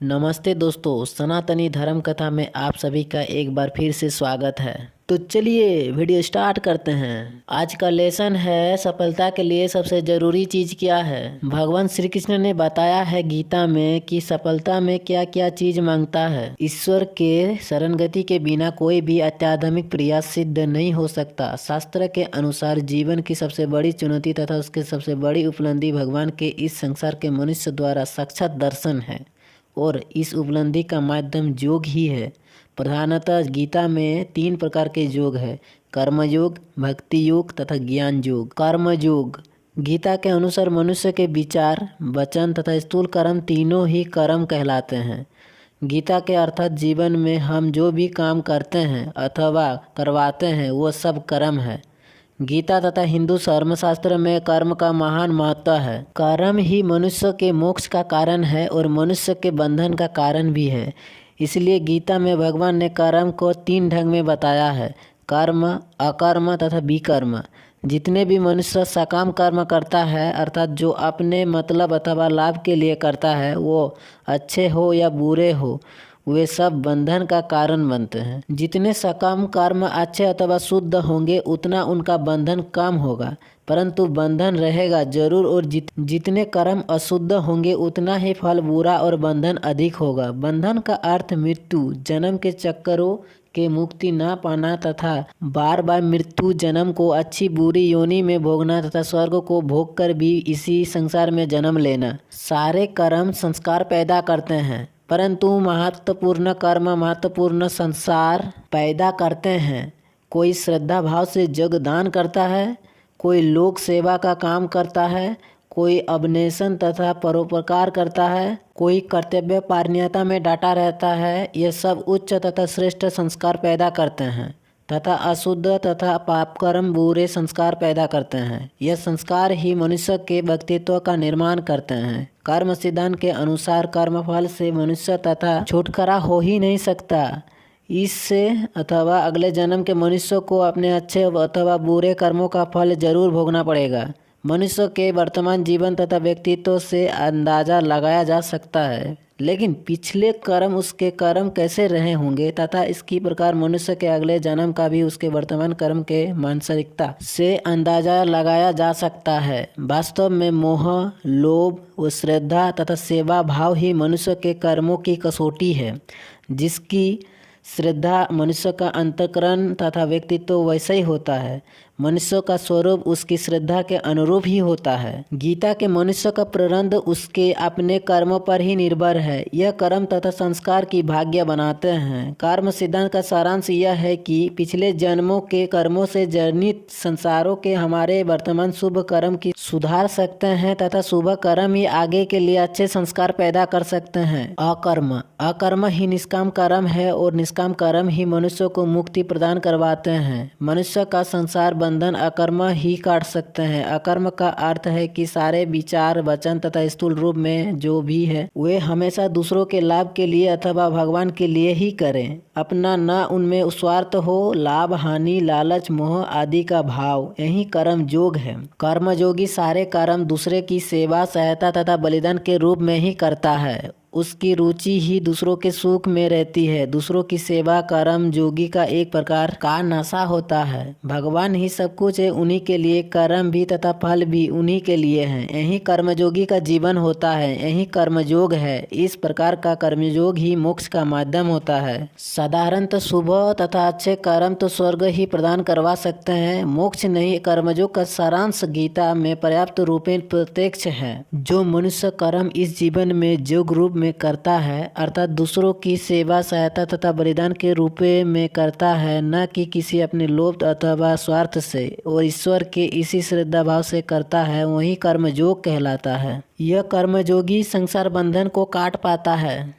नमस्ते दोस्तों, सनातनी धर्म कथा में आप सभी का एक बार फिर से स्वागत है। तो चलिए वीडियो स्टार्ट करते हैं। आज का लेसन है सफलता के लिए सबसे जरूरी चीज क्या है। भगवान श्री कृष्ण ने बताया है गीता में कि सफलता में क्या क्या चीज मांगता है। ईश्वर के शरणगति के बिना कोई भी अत्याधुनिक प्रयास सिद्ध नहीं हो सकता। शास्त्र के अनुसार जीवन की सबसे बड़ी चुनौती तथा उसके सबसे बड़ी उपलब्धि भगवान के इस संसार के मनुष्य द्वारा साक्षात दर्शन है और इस उपलब्धि का माध्यम योग ही है। प्रधानतः गीता में 3 प्रकार के योग है: कर्म योग, भक्ति योग तथा ज्ञान योग। कर्म योग गीता के अनुसार मनुष्य के विचार, वचन तथा स्थूल कर्म तीनों ही कर्म कहलाते हैं। गीता के अर्थात जीवन में हम जो भी काम करते हैं अथवा करवाते हैं वो सब कर्म है। गीता तथा हिंदू धर्मशास्त्र में कर्म का महान महत्व है। कर्म ही मनुष्य के मोक्ष का कारण है और मनुष्य के बंधन का कारण भी है। इसलिए गीता में भगवान ने कर्म को 3 ढंग में बताया है: कर्म, अकर्म तथा विकर्म। जितने भी मनुष्य सकाम कर्म करता है अर्थात जो अपने मतलब अथवा लाभ के लिए करता है, वो अच्छे हो या बुरे हो, वे सब बंधन का कारण बनते हैं। जितने सकाम कर्म अच्छे अथवा शुद्ध होंगे उतना उनका बंधन कम होगा, परंतु बंधन रहेगा जरूर। और जितने कर्म अशुद्ध होंगे उतना ही फल बुरा और बंधन अधिक होगा। बंधन का अर्थ मृत्यु, जन्म के चक्करों के मुक्ति ना पाना तथा बार बार मृत्यु जन्म को अच्छी बुरी योनि में भोगना तथा स्वर्ग को भोग कर भी इसी संसार में जन्म लेना। सारे कर्म संस्कार पैदा करते हैं, परंतु महत्वपूर्ण कर्म महत्वपूर्ण संसार पैदा करते हैं। कोई श्रद्धा भाव से जग दान करता है, कोई लोक सेवा का काम करता है, कोई अवनेशन तथा परोपकार करता है, कोई कर्तव्य पारण्यता में डाटा रहता है। ये सब उच्च तथा श्रेष्ठ संस्कार पैदा करते हैं तथा अशुद्ध तथा पाप कर्म बुरे संस्कार पैदा करते हैं। यह संस्कार ही मनुष्य के व्यक्तित्व का निर्माण करते हैं। कर्म सिद्धांत के अनुसार कर्मफल से मनुष्य तथा छुटकारा हो ही नहीं सकता। इससे अथवा अगले जन्म के मनुष्य को अपने अच्छे अथवा बुरे कर्मों का फल जरूर भोगना पड़ेगा। मनुष्य के वर्तमान जीवन तथा व्यक्तित्व से अंदाजा लगाया जा सकता है, लेकिन पिछले कर्म उसके कर्म कैसे रहे होंगे तथा इसकी प्रकार मनुष्य के अगले जन्म का भी उसके वर्तमान कर्म के मानसिकता से अंदाजा लगाया जा सकता है। वास्तव में मोह, लोभ व श्रद्धा तथा सेवा भाव ही मनुष्य के कर्मों की कसौटी है। जिसकी श्रद्धा मनुष्य का अंतःकरण तथा व्यक्तित्व वैसा ही होता है। मनुष्य का स्वरूप उसकी श्रद्धा के अनुरूप ही होता है। गीता के मनुष्य का प्रारब्ध उसके अपने कर्मों पर ही निर्भर है। यह कर्म तथा संस्कार की भाग्य बनाते हैं। कर्म सिद्धांत का सारांश यह है कि पिछले जन्मों के कर्मों से जनित संसारों के हमारे वर्तमान शुभ कर्म की सुधार सकते हैं तथा शुभ कर्म ही आगे के लिए अच्छे संस्कार पैदा कर सकते हैं। अकर्म ही निष्काम कर्म है और निष्काम कर्म ही मनुष्य को मुक्ति प्रदान करवाते हैं। मनुष्य का संसार बंधन अकर्म ही काट सकते हैं। अकर्म का अर्थ है कि सारे विचार, वचन तथा स्थूल रूप में जो भी है वे हमेशा दूसरों के लाभ के लिए अथवा भगवान के लिए ही करें। अपना न उनमें स्वार्थ हो, लाभ हानि, लालच, मोह आदि का भाव, यही कर्म योग है। कर्मयोगी सारे कर्म दूसरे की सेवा, सहायता तथा बलिदान के रूप में ही करता है। उसकी रुचि ही दूसरों के सुख में रहती है। दूसरों की सेवा कर्म योगी का एक प्रकार का नशा होता है। भगवान ही सब कुछ है, उन्हीं के लिए कर्म भी तथा फल भी उन्हीं के लिए है। यही कर्मयोगी का जीवन होता है, यही कर्मयोग है। इस प्रकार का कर्मयोग ही मोक्ष का माध्यम होता है। साधारणतः शुभ तथा अच्छे कर्म तो स्वर्ग ही प्रदान करवा सकते हैं, मोक्ष नहीं। कर्मयोग का सारांश गीता में पर्याप्त रूप में प्रत्यक्ष है। जो मनुष्य कर्म इस जीवन में योग रूप में करता है अर्थात दूसरों की सेवा, सहायता तथा बलिदान के रूप में करता है, न कि किसी अपने लोभ अथवा स्वार्थ से, और ईश्वर के इसी श्रद्धा भाव से करता है, वही कर्मयोग कहलाता है। यह कर्मयोगी संसार बंधन को काट पाता है।